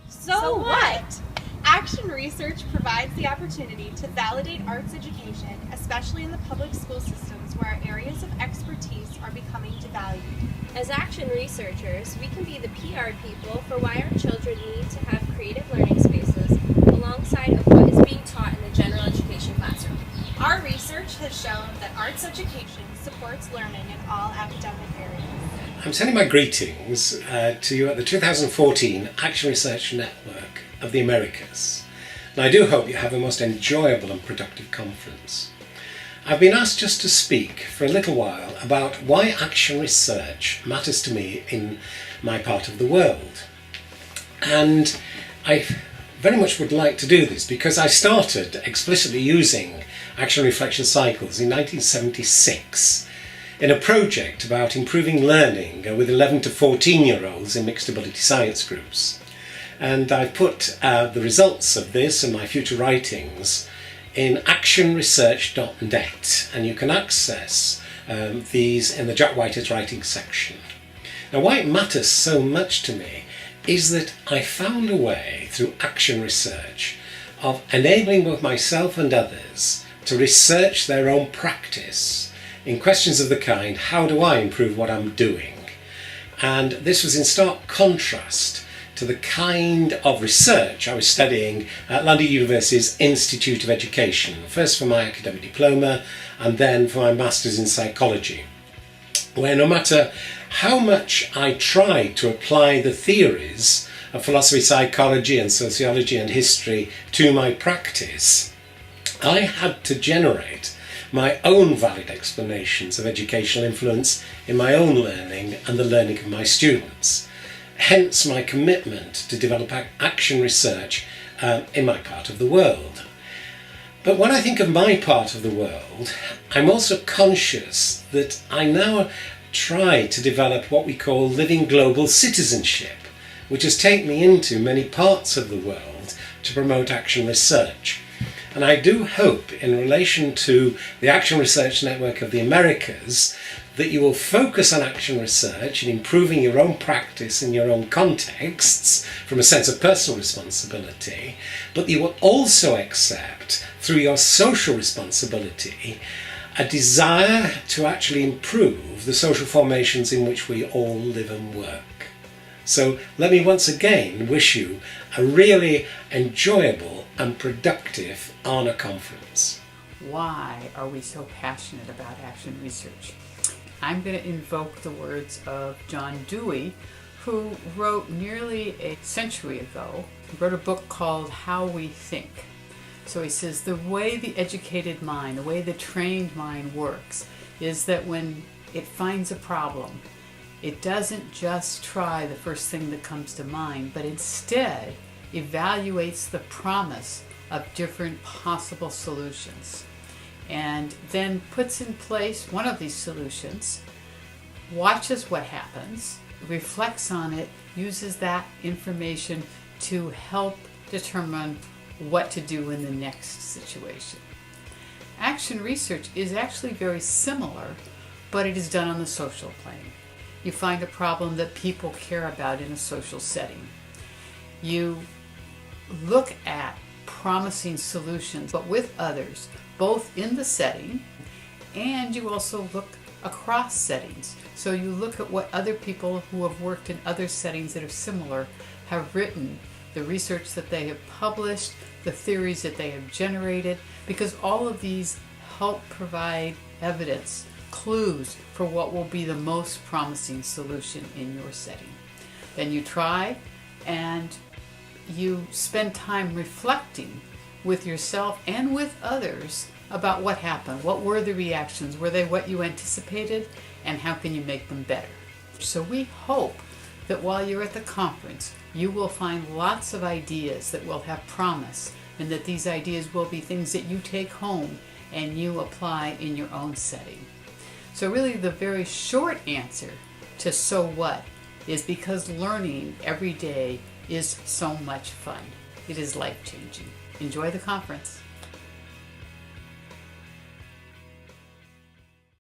So what? Action research provides the opportunity to validate arts education, especially in the public school systems where our areas of expertise are becoming devalued. As action researchers, we can be the PR people for why our children need to have creative learning spaces alongside of what is being taught in the general education classroom. Our research has shown that arts education supports learning in all academic areas. I'm sending my greetings to you at the 2014 Action Research Network of the Americas. And I do hope you have a most enjoyable and productive conference. I've been asked just to speak for a little while about why action research matters to me in my part of the world. And I very much would like to do this because I started explicitly using action reflection cycles in 1976 in a project about improving learning with 11 to 14-year-olds in mixed ability science groups. And I've put the results of this and my future writings in actionresearch.net, and you can access these in the Jack Whitehead's writing section. Now, why it matters so much to me is that I found a way through action research of enabling both myself and others to research their own practice in questions of the kind, how do I improve what I'm doing? And this was in stark contrast to the kind of research I was studying at London University's Institute of Education, first for my academic diploma and then for my master's in psychology, where no matter how much I tried to apply the theories of philosophy, psychology and sociology and history to my practice, I had to generate my own valid explanations of educational influence in my own learning and the learning of my students. Hence my commitment to develop action research in my part of the world. But when I think of my part of the world, I'm also conscious that I now try to develop what we call living global citizenship, which has taken me into many parts of the world to promote action research. And I do hope, in relation to the Action Research Network of the Americas, that you will focus on action research and improving your own practice in your own contexts from a sense of personal responsibility, but you will also accept, through your social responsibility, a desire to actually improve the social formations in which we all live and work. So let me once again wish you a really enjoyable and productive ARNA conference. Why are we so passionate about action research? I'm going to invoke the words of John Dewey, who wrote nearly a century ago, wrote a book called How We Think. So he says the way the educated mind, the way the trained mind works, is that when it finds a problem, it doesn't just try the first thing that comes to mind, but instead evaluates the promise of different possible solutions, and then puts in place one of these solutions, watches what happens, reflects on it, uses that information to help determine what to do in the next situation. Action research is actually very similar, but it is done on the social plane. You find a problem that people care about in a social setting. You look at promising solutions, but with others, both in the setting, and you also look across settings. So you look at what other people who have worked in other settings that are similar have written, the research that they have published, the theories that they have generated, because all of these help provide evidence, clues for what will be the most promising solution in your setting. Then you try and you spend time reflecting with yourself and with others about what happened. What were the reactions? Were they what you anticipated? And how can you make them better? So we hope that while you're at the conference, you will find lots of ideas that will have promise, and that these ideas will be things that you take home and you apply in your own setting. So really the very short answer to so what is because learning every day is so much fun. It is life-changing. Enjoy the conference.